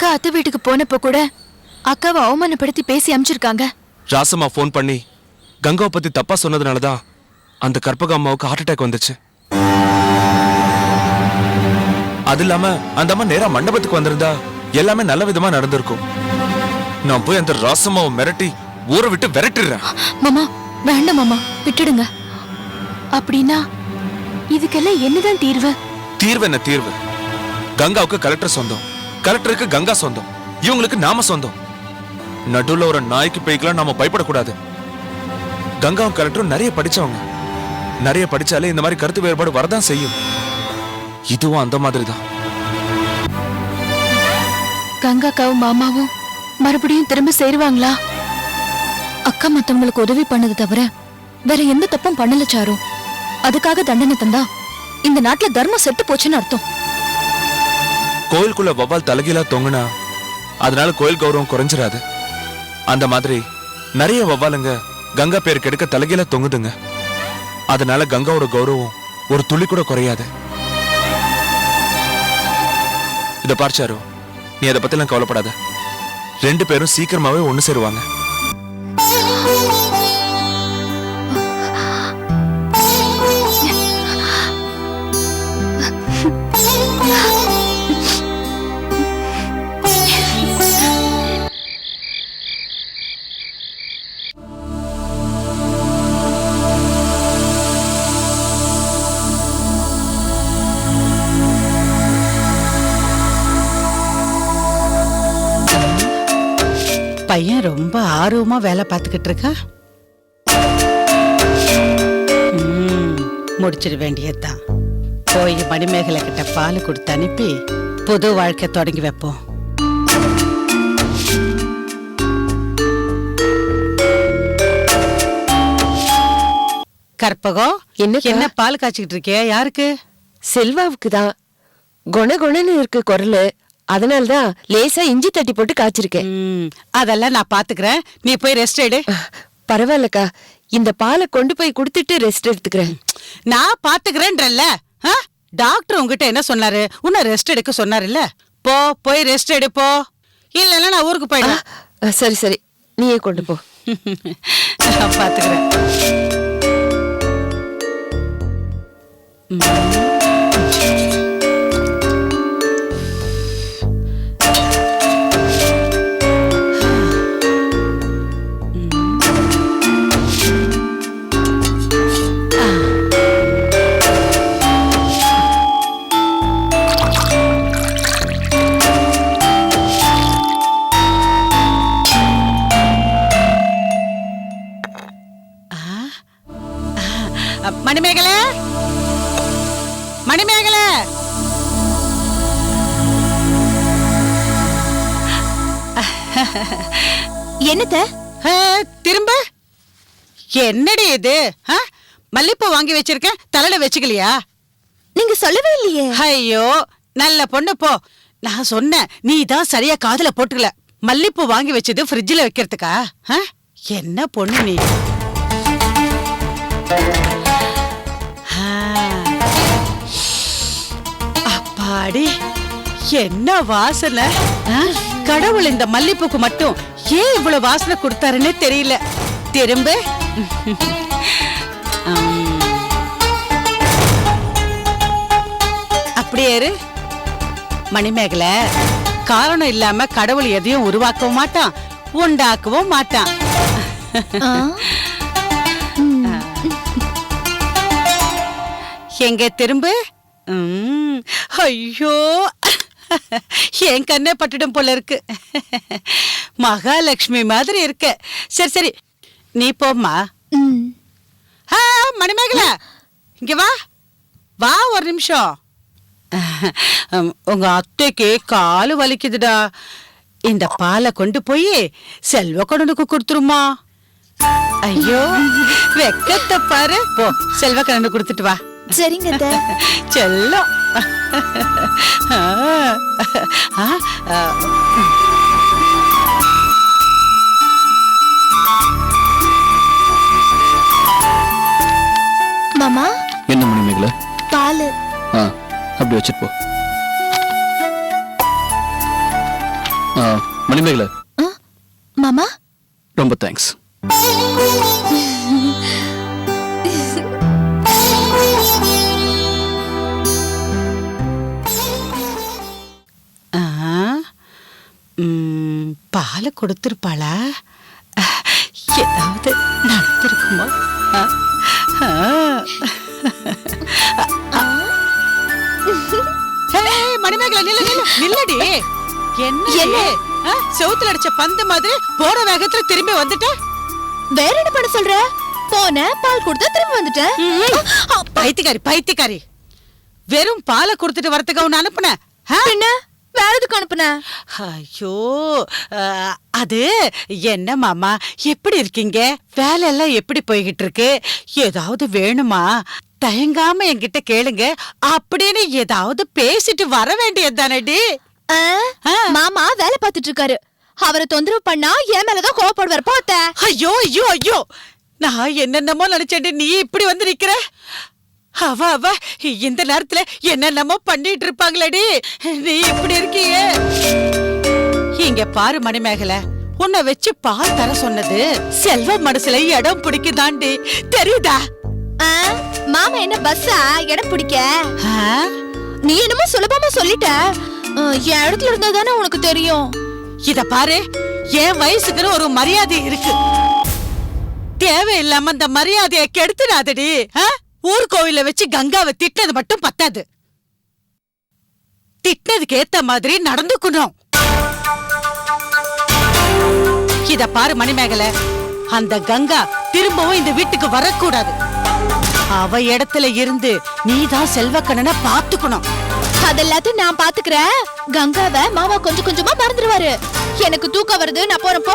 கங்கா அத்தை வீட்டுக்கு போனப்போ கூட அக்காவை அவமானப்படுத்தி பேசி அமிச்சிருக்காங்க. ராசம்மா ஃபோன் பண்ணி கங்காவை பத்தி தப்பா சொன்னதுனாலதான் அந்த கற்பக அம்மாவுக்கு ஹார்ட் அட்டாக் வந்துச்சு. அது இல்லாம அந்த அம்மா நேரா மண்டபத்துக்கு வந்திருந்தா எல்லாமே நல்ல விதமா நடந்திருக்கும். நான் போய் அந்த ராசம்மாவை மிரட்டி ஊரை விட்டு விரட்டிடுறேன். மாமா வேண்டாம் மாமா, விட்டுடுங்க. அப்படின்னா இதுக்கெல்லாம் என்னதான் தீர்வு? தீர்வு என்ன தீர்வு? கங்காவுக்கு கலெக்டர் சொந்தம், கலெக்டருக்கு கங்கா சொந்தம், இவங்களுக்கு நாம சொந்தம். நடுவுல ஒரு நாய்க்கு பேய்க்கெல்லாம் நாம பயப்படக்கூடாது. கங்காவும் கலெக்டரும் நிறைய படிச்சவங்க. நிறைய படிச்சாலே இந்த மாதிரி கருத்து வேறுபாடு வரதான் செய்யும். இதுவும் அந்த மாதிரி தான். கங்காக்காவும் மாமாவும் மறுபடியும் திரும்ப சேருவாங்களா? அக்கா மத்தவங்களுக்கு உதவி பண்ணது தவிர வேற எந்த தப்பும் பண்ணல சாரு. அதுக்காக தண்டனை தந்தா இந்த நாட்டுல தர்மம் செத்து போச்சுன்னு அர்த்தம். கோயிலுக்குள்ள வவ்வால் தலைகீழா தொங்குனா அதனால கோயில் கௌரவம் குறைஞ்சிராது. அந்த மாதிரி நிறைய வவ்வாலுங்க கங்கா பேருக்கு எடுக்க தலைகீழா தொங்குதுங்க. அதனால கங்காவோட கௌரவம் ஒரு துளி கூட குறையாது. இத பார்ச்சாரு, நீ அதை பத்தி எல்லாம் கவலைப்படாத. ரெண்டு பேரும் சீக்கிரமாவே ஒண்ணு சேருவாங்க. பையன் ரொம்ப ஆர்வமா வேலை பார்த்துக்கிட்டு இருக்கா. முடிச்சிட வேண்டியதுதான். போய் மணிமேகலை கிட்ட பால் கொடுத்து அனுப்பி புது வாழ்க்கை தொடங்கி வைப்போம். கற்பகம், என்ன பால் காய்ச்சிக்கிட்டு இருக்கிய? யாருக்கு? செல்வாவுக்கு தான். குணகுணன்னு இருக்கு குரலு, அதனால்தான் லேசா இஞ்சி தட்டி போட்டு காய்ச்சிருக்கேன். அதெல்லாம் நான் பாத்துக்கிறேன், நீ போய் ரெஸ்ட் எடு. பரவாயில்லக்கா, இந்த பாலை கொண்டு போய் குடுத்துட்டு ரெஸ்ட் எடுத்துக்கிறேன். நான் பாத்துக்கிறேன்றல்ல. டாக்டர் உங்ககிட்ட என்ன சொன்னாரு? உன்னை ரெஸ்ட் எடுக்க சொன்னாரு இல்ல? போய் ரெஸ்ட் எடுப்போ, இல்லன்னா நான் ஊருக்கு போயிடுறேன். சரி சரி, நீயே கொண்டு போ. நான் பாத்துக்கிறேன். மணிமேகலை, மணிமேகலை, என்னத்த திரும்ப என்னடி இது? மல்லிப்பூ வாங்கி வச்சிருக்கேன், தலையில வச்சுக்கலையா? நீங்க சொல்லவே இல்லையே. ஐயோ நல்ல பொண்ணு போ. நான் சொன்னேன், நீ தான் சரியா காதுல போட்டுக்கல. மல்லிப்பூ வாங்கி வச்சது ஃப்ரிட்ஜில் வைக்கிறதுக்கா? என்ன பொண்ணு நீ? அப்பாடி, என்ன வாசனை! கடவுள் இந்த மல்லிப்பூக்கு மட்டும் ஏன் இவ்வளவு வாசனை கொடுத்தாருன்னு தெரியல. திரும்ப அப்படியே இரு. மணிமேகலை, காரணம் இல்லாம கடவுள் எதையும் உருவாக்கவும் மாட்டான், உண்டாக்கவும் மாட்டான். எங்க திரும்ப. ஐயோ, என் கண்ணே பட்டுடும் போல இருக்கு. மகாலட்சுமி மாதிரி இருக்க. சரி சரி, நீ போம்மா. மணிமேகலை, இங்க வா வா, ஒரு நிமிஷம். உங்க அத்தைக்கு காலு வலிக்குதுடா. இந்த பாலை கொண்டு போய் செல்வக்கண்ணனுக்கு கொடுத்துருமா. ஐயோ, வெக்கத்தை பாரு. போ, செல்வக்கண்ணனுக்கு கொடுத்துட்டு வா. சரிங்க செல்லம். மாமா, என்ன மணிமேகலை? பால். அப்படி வச்சுட்டு போ. மணிமேகலை, மாமா ரொம்ப தேங்க்ஸ். பாலை கொடுத்துருப்பாளா? ஏதாவது நடந்திருக்குமா? மணிமேகலை நில்லடி. என்ன செவுத்துல அடிச்ச பந்து மாதிரி போற வேகத்துல திரும்பி வந்துட்ட? வேற என்ன பண்ண சொல்ற? போன பால் கொடுத்தா திரும்பி வந்துட்டேன். பைத்தியக்காரி, வெறும் பாலை கொடுத்துட்டு வரதுக்கு அவன் அனுப்புன? என்ன வேற எதுக்கு அனுப்புன? ஐயோ, அது என்ன மாமா, எப்படி இருக்கீங்க? வேலை எல்லாம் எப்படி போய்கிட்டு இருக்கு? ஏதாவது வேணுமா? தயங்காம என்கிட்ட கேளுங்க அப்படின்னு ஏதாவது பேசிட்டு வர வேண்டியது தானடி. மாமா வேலை பார்த்துட்டு இருக்காரு. அவரை தொந்தரவு பண்ணா என் மேலதான் கோவப்படுவார். போத்த. ஐயோ ஐயோ ஐயோ, நான் என்னென்னமோ நினைச்சேன், நீ இப்படி வந்து நிக்கிற. அவ இந்த நேரத்துல என்னென்னமோ பண்ணிட்டு இருப்பாங்களேடி. நீ இப்படி இருக்கீங்க. இங்க பாரு மணிமேகலை, உன்னை வச்சு பால் தர சொன்னது செல்வ மனசுல இடம் பிடிக்குதாண்டி, தெரியுதா? மாமா என்ன பஸ்ஸா இடம் பிடிக்க? நீ என்னமோ சுலபமா சொல்லிட்ட. என் இடத்துல இருந்தா தானே உனக்கு தெரியும். இத பாரு, என் வயசுக்குன்னு ஒரு மரியாதை இருக்கு. தேவையில்லாம அந்த மரியாதையை கெடுத்துடாதடி. ஊர் கோயில வச்சு கங்காவை திட்டது மட்டும் பத்தாது, திட்டதுக்கு ஏத்த மாதிரி நடந்துக்கணும். இத பாரு மணிமேகலை, அந்த கங்கா திரும்பவும் இந்த வீட்டுக்கு வரக்கூடாது. அவ இடத்துல இருந்து நீதான் செல்வக்கண்ணனை பாத்துக்கணும். அதெல்லாத்தையும் நான் பாத்துக்கிறேன். கங்காவை மாமா கொஞ்சம் கொஞ்சமா மறந்துடுவாரு. எனக்கு தூக்கம் வருது, நான் போறேன். போ.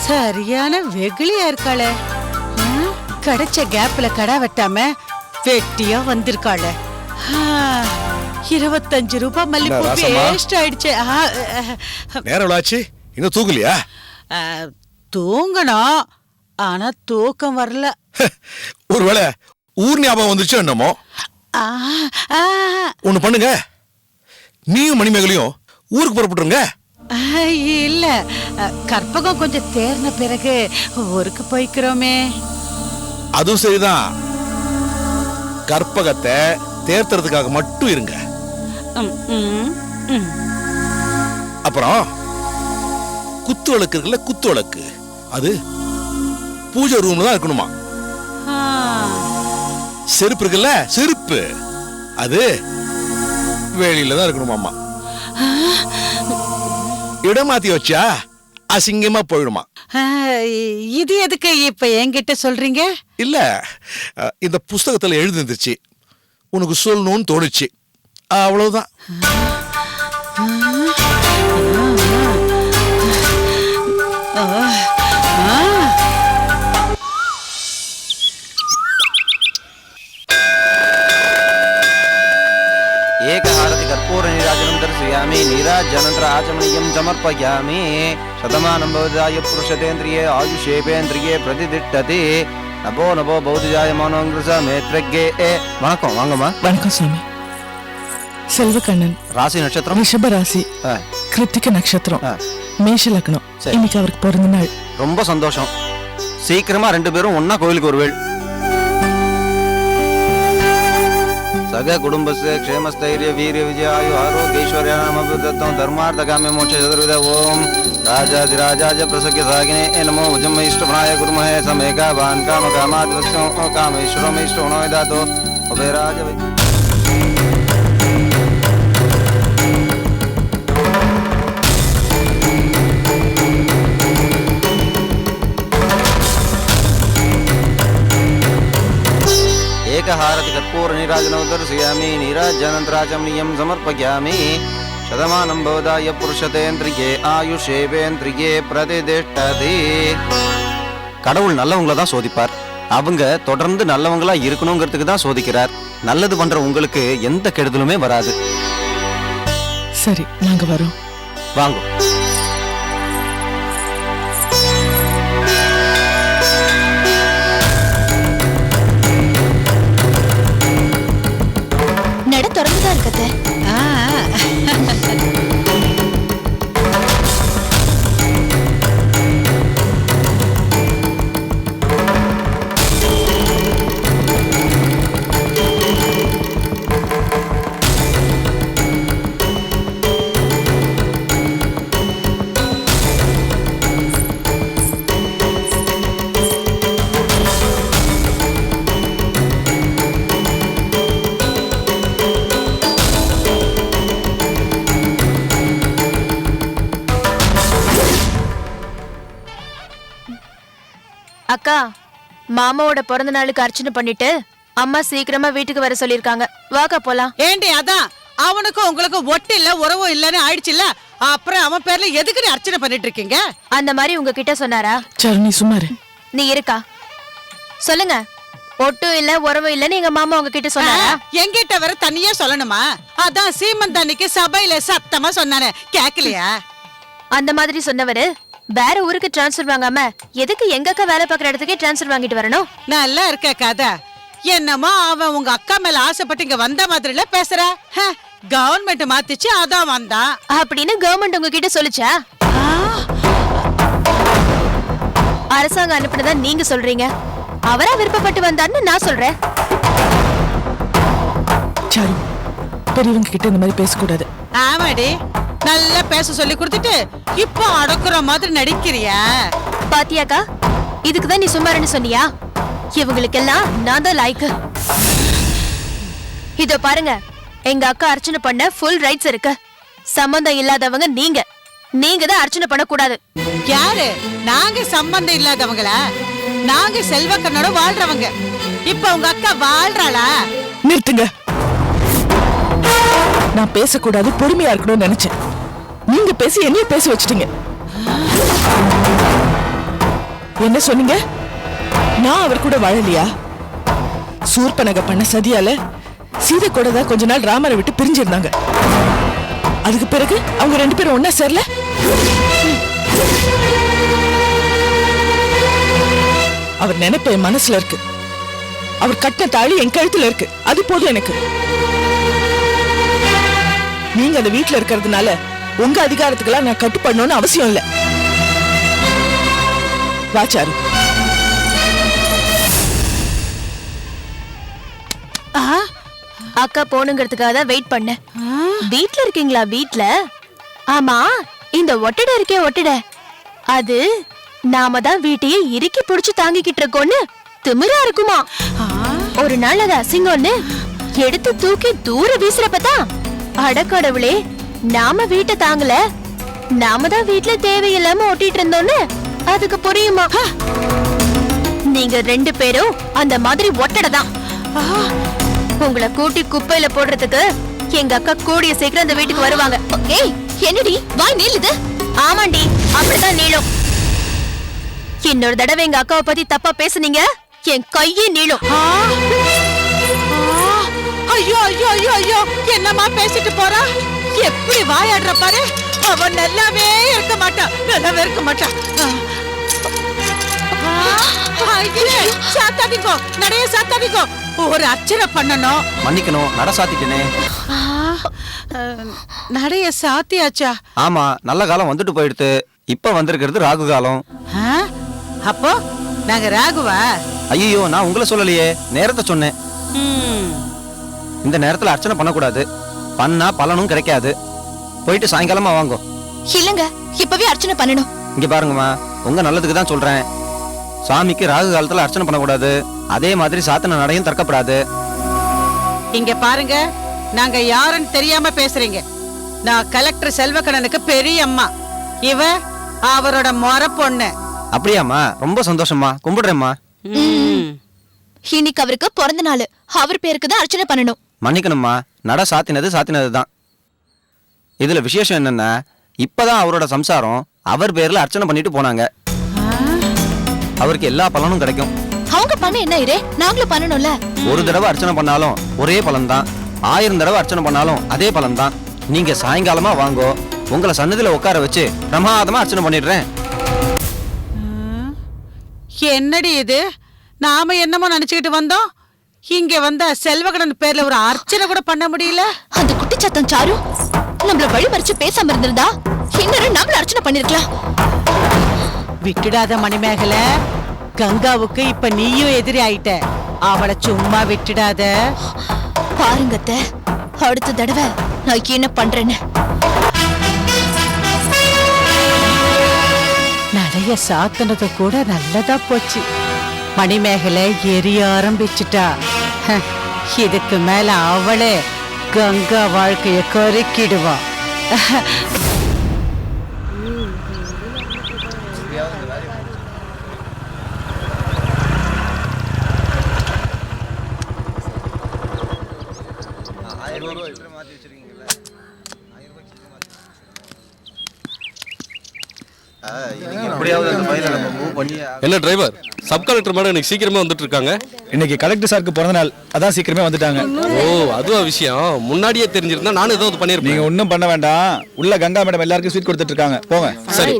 சரியான வெகுளியா இருக்காளே. கிடைச்ச கேப்ல கடா வெட்டாம வெட்டியா வந்திருக்காளே. 25 ரூபாய் மல்லிப்பூ வேஸ்ட் ஆயிடுச்சு. நேரம் ஆச்சு, இன்னும் தூங்கலையா? தூங்கணும், ஆனா தூக்கம் வரல. ஒருவேளை ஊர் ஞாபகம் வந்துருச்சு என்னமோ. ஒண்ணு பண்ணுங்க, நீயும் மணிமேகலையும் ஊருக்கு புறப்பட்டுருங்க. இல்ல, கற்பகம் கொஞ்சம் தேர்ன பிறகு ஊருக்கு போய்க்கிறோமே. அதுவும் சரிதான். கற்பகத்தை தேர்த்துறதுக்காக மட்டும் இருங்க. அப்புறம் குத்து விளக்கு இருக்குல்ல, குத்து விளக்கு அது பூஜை ரூம்ல தான் இருக்கணுமா. செருப்பு இருக்குல்ல, செருப்பு அது வெளியில தான் இருக்கணுமாமா. இடம் மாத்தி வச்சா அசிங்கமா போயிடுமா. இது எதுக்கு இப்ப என்கிட்ட சொல்றீங்க? இல்ல, இந்த புஸ்தகத்துல எழுதிருந்துச்சு, உனக்கு சொல்லணும்னு தோணுச்சு, அவ்வளவுதான். ஏகஹாரதி கற்பூர நீராஜனம் தரிசயாமி நீராஜனந்தர ஆச்சமணியம் சமர்ப்பயாமி சதமானம் பவதாய புருஷதேந்திரியே ஆயுஷேபேந்திரியே பிரதிதிட்டதி நபோ நபோ பௌதிஜாய மனோங்கிருச மேத்ரகே. வணக்கம், வாங்கம்மா. வணக்கம் சுவாமி. செல்வக்கண்ணன் ராசி நட்சத்திரம் ரிஷப ராசி, கிருத்திக நட்சத்திரம், மேஷ லக்னம். இன்னைக்கு அவருக்கு பிறந்த நாள். ரொம்ப சந்தோஷம். சீக்கிரமா 2 பேரும் ஒன்னா கோயிலுக்கு வருவேள். सग कुटुंबस्य क्षेमस्थैर्य वीर्य विजयायु आरोग्यैश्वर्याणामभिवृद्धत्वं धर्मार्थकाम्य मोक्ष चतुर्विध ओम राजाधिराजाय प्रसख्य सागिने नमो वजमैष्टभनाय गुरुमहे समेकावान् कामकामात् वक्षो कामेश्वरमैष्टोणो दातो उभयराज हारति कर्पूर नीराजनं दर्शयामि नीराजनन्तराचमनीयं समर्पयामि शतमानं भवदाय पुरुषतेन्द्रिये आयुषेवेन्द्रिये प्रतिष्ठति. கடவுள் நல்லவங்கள தான் சோதிப்பார். அவங்க தொடர்ந்து நல்லவங்களா இருக்கணும்ங்கிறதுக்கு தான் சோதிக்கிறார். நல்லது பண்ற உங்களுக்கு எந்த கெடுதலுமே வராது. சரி, நாங்க வரோம். வாங்க. நட திறந்துதான் இருக்கத்த. அக்கா, மாமாவோட பிறந்த நாளுக்கு அர்ச்சனை பண்ணிட்டு அம்மா சீக்கிரமா வீட்டுக்கு வர சொல்லிருக்காங்க. வாக்கா போலாம். ஏண்டி அதான் அவனுக்கும் உங்களுக்கும் ஒட்டு இல்ல உறவும் இல்லன்னு ஆயிடுச்சுல்ல, அப்புறம் அவன் பேர்ல எதுக்கு நீ அர்ச்சனை பண்ணிட்டு இருக்கீங்க? அந்த மாதிரி உங்ககிட்ட சொன்னாரா? சாரு நீ சும்மாரு. நீ இருக்கா? சொல்லுங்க. ஒட்டும் இல்ல உறவும் இல்லன்னு எங்க மாமா உங்ககிட்ட சொன்னாரா? என்கிட்ட வர தனியா சொல்லணுமா? அதான் சீமந்த் அன்னைக்கு சபையில சத்தமா சொன்னானே, கேக்கலையா? அந்த மாதிரி சொன்னவரு வேற ஊருக்கு டிரான்ஸ்ஃபர் வாங்காம எதுக்கு எங்க அக்கா வேலை பார்க்குற இடத்துக்கே டிரான்ஸ்ஃபர் வாங்கிட்டு வரணும்? நல்லா இருக்க கதை. என்னமோ அவன் உங்க அக்கா மேல ஆசைப்பட்டு இங்க வந்த மாதிரில பேசுற. கவர்மெண்ட் மாத்திச்சு அதான் வந்தான் அப்படின்னு கவர்மெண்ட் உங்ககிட்ட சொல்லுச்சா? அரசாங்கம் அனுப்பினதா நீங்க சொல்றீங்க, அவரா விருப்பப்பட்டு வந்தார்னு நான் சொல்றேன். சாரு பெரியவங்க கிட்ட இந்த மாதிரி பேசக்கூடாது. ஆமாடி, நல்லா பேச சொல்லி கொடுத்துட்டு இப்போ அடக்குற மாதிரி நடிக்கிறியா? பாத்தியாக்கா, இதுக்குதான் நீ சும்மாருன்னு சொன்னியா? இவங்களுக்கெல்லாம் நான் தான் லாய்க்கு. இதோ பாருங்க, எங்க அக்கா அர்ச்சனை பண்ண ஃபுல் ரைட்ஸ் இருக்கு. சம்பந்தம் இல்லாதவங்க நீங்க தான் அர்ச்சனை பண்ண கூடாது. யாரு? நாங்க சம்பந்தம் இல்லாதவங்களா? நாங்க செல்வக்கண்ணோட வாழ்றவங்க. இப்ப உங்க அக்கா வாழ்றாளா? நிறுத்துங்க. நான் பேசக்கூடாது, பொறுமையா இருக்கணும்னு நினைச்சேன். நீங்க பேசி என்னைய பேச வச்சிட்டீங்க. என்ன சொன்னீங்க? நான் அவர் கூட வாழலையா? சூர்பனக பண்ண சதியால சீதை கூட தான் கொஞ்ச நாள் ராமரை விட்டு பிரிஞ்சிருந்தாங்க. அதுக்கு பிறகு அவங்க 2 பேரும் ஒன்னா சேரல. அவர் நினைப்ப என் மனசுல இருக்கு. அவர் கட்டின தாழி என் கழுத்துல இருக்கு. அது போதும் எனக்கு. நீங்க அந்த வீட்டுல இருக்கிறதுனால உங்க அதிகாரத்துக்கெல்லாம் நான் கட்டுப்படணும்னு அவசியம் இல்ல. வாச்சாரு. அக்கா போனுங்கிறதுக்காக தான் வெயிட் பண்ண. வீட்ல இருக்கீங்களா? வீட்ல. ஆமா, இந்த ஒட்டடை இருக்கே ஒட்டடை, அது நாம தான் வீட்டையே இறுக்கி பிடிச்சு தாங்கிக்கிட்டு இருக்கோன்னு திமிரா இருக்குமா? ஒரு நாள் அது அசிங்கம்னு எடுத்து தூக்கி தூர வீசுறப்பதான், அடக்கடவுளே, நாம வீட்டை தாங்கல, நாம தான் வீட்டுல தேவையில்லாம ஒட்டிட்டு இருந்தோன்னு அதுக்கு புரியுமா? நீங்க 2 பேரும் அந்த மாதிரி ஒட்டடை தான். உங்களை கூட்டி குப்பையில போடுறதுக்கு எங்க அக்கா கூடிய சீக்கிரம் அந்த வீட்டுக்கு வருவாங்க. ஏய், என்னடி வாய் நீளுது? ஆமாண்டி, அப்படிதான் நீளும். இன்னொரு தடவை எங்க அக்காவை பத்தி தப்பா பேசுனீங்க, என் கையே நீளும். ஐயோ ஐயோ ஐயோ ஐயோ, என்னமா பேசிட்டு போறா? எப்படி வாயாடுற பாரு. அவன் நல்லாவே இருக்க மாட்டான், நல்லாவே இருக்க மாட்டான். சாத்தாதிக்கோ, நிறைய சாத்தாதிக்கோ. ஒரு அர்ச்சனை பண்ணணும். மன்னிக்கணும், நட சாத்திட்டேனே. நடைய சாத்தியாச்சா? ஆமா, நல்ல காலம் வந்துட்டு போயிடுத்து. இப்ப வந்திருக்கிறது ராகு காலம். அப்போ நாங்க ராகுவா? ஐயோ, நான் உங்களை சொல்லலையே, நேரத்தை சொன்னேன். இந்த நேரத்துல அர்ச்சனை பண்ணக்கூடாது, பண்ணா பலனும் கிடைக்காது. போயிட்டு சாயங்காலமா வாங்கோ. இல்லங்க, இப்பவே அர்ச்சனை பண்ணணும். இங்க பாருங்கம்மா, உங்க நல்லதுக்கு தான் சொல்றேன். சாமிக்கு ராகு காலத்துல அர்ச்சனை பண்ணக்கூடாது, அதே மாதிரி சாத்தன நடையும் திறக்கப்படாது. இங்க பாருங்க, நாங்க யாருன்னு தெரியாம பேசுறீங்க. நான் கலெக்டர் செல்வக்கண்ணனுக்கு பெரிய அம்மா, இவ அவரோட முறை பொண்ணு. அப்படியாம்மா? ரொம்ப சந்தோஷமா, கும்பிடுறேம்மா. இன்னைக்கு அவருக்கு பிறந்த நாள், அவர் பேருக்கு தான் அர்ச்சனை பண்ணணும். மன்னிக்கணும்மா, நட சாத்தினது தான். இதுல விசேஷம் என்னன்னா, இப்பதான் அவரோட சம்சாரம் அவர் பேர்ல அர்ச்சனை பண்ணிட்டு போனாங்க. அவருக்கு எல்லா பலனும் கிடைக்கும். அவங்க பண்ண என்ன இரே, நாங்களும் பண்ணணும்ல. ஒரு தடவை அர்ச்சனை பண்ணாலும் ஒரே பலன் தான், 1000 தடவை அர்ச்சனை பண்ணாலும் அதே பலன் தான். நீங்க சாயங்காலமா வாங்கோ, உங்களை சன்னதியில உட்கார வச்சு பிரமாதமா அர்ச்சனை பண்ணிடுறேன். என்னடி இது? நாம என்னமோ நினைச்சுக்கிட்டு வந்தோம், இங்க வந்த செல்வகணன் பேர்ல ஒரு அர்ச்சனை கூட பண்ண முடியல. அந்த குட்டி சத்தம் சாரு நம்மள வழி மறிச்சு பேசாம இருந்திருந்தா இன்னும் நம்மள அர்ச்சனை பண்ணிருக்கலாம். விட்டுடாத மணிமேகல, கங்காவுக்கு இப்ப நீயும் எதிரி ஆயிட்ட. அவளை சும்மா விட்டுடாத. பாருங்கத்த, அடுத்த தடவை நான் என்ன பண்றேன்னு. நடைய சாத்தினது கூட நல்லதா போச்சு. மணிமேகலை எரிய ஆரம்பிச்சுட்டா. இதுக்கு மேல அவளே கங்கா வாழ்க்கைய கருக்கிடுவா. என்ன டிரைவர் சப் கலெக்டர் மேடம் இன்னைக்கு சீக்கிரமே வந்துட்டு இருக்காங்க. இன்னைக்கு கலெக்டர் சாருக்கு பிறந்த நாள், அதான் சீக்கிரமே வந்துட்டாங்க. ஓ அதுவா விஷயம். முன்னாடியே தெரிஞ்சிருந்தா நானும் ஏதாவது பண்ணிருப்பேன். நீங்க ஒன்றும் பண்ண வேண்டாம். உள்ள கங்கா மேடம் எல்லாருக்கும் ஸ்வீட் கொடுத்துட்டு இருக்காங்க, போங்க. சரி.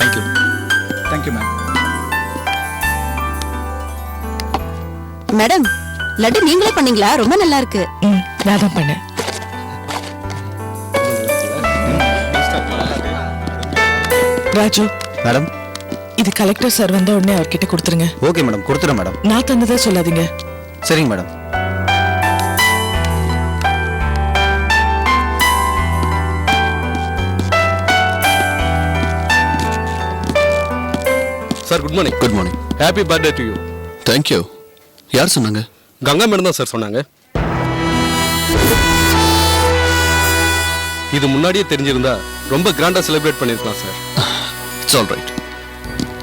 Thank you. Thank you ma'am. Madam laddu நீங்களே பண்ணீங்களா? ரொம்ப நல்லா இருக்கு. நான் தான் பண்ணேன். ராஜு மேடம். இது கலெக்டர் சார் வந்த உடனே அவர்கிட்ட கொடுத்துருங்க. ஓகே மேடம், கொடுத்துறேன் மேடம். நான் தந்ததா சொல்லாதீங்க. சரிங்க madam. Sir good morning. Good morning. Happy birthday to you. Thank you. யார் சொன்னாங்க? கங்கா மேடம் தான் சார் சொன்னாங்க. இது முன்னாடியே தெரிஞ்சிருந்தா ரொம்ப கிராண்டா செலிப்ரேட் பண்ணிருக்கலாம் sir. It's all right.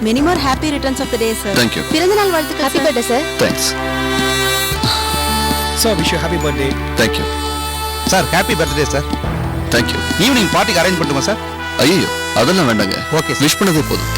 Many more happy returns of the day, sir. Thank you. பிறந்தநாள் வாழ்த்துக்கள். Happy birthday, sir. Thanks. Sir wish you happy birthday. Thank you. Sir happy birthday sir. Thank you. Evening பார்ட்டிக்கு arrange பண்ணுமா sir? ஐயோ அதெல்லாம் வேண்டாங்க. Okay, sir. Wish பண்ணதே போதும்.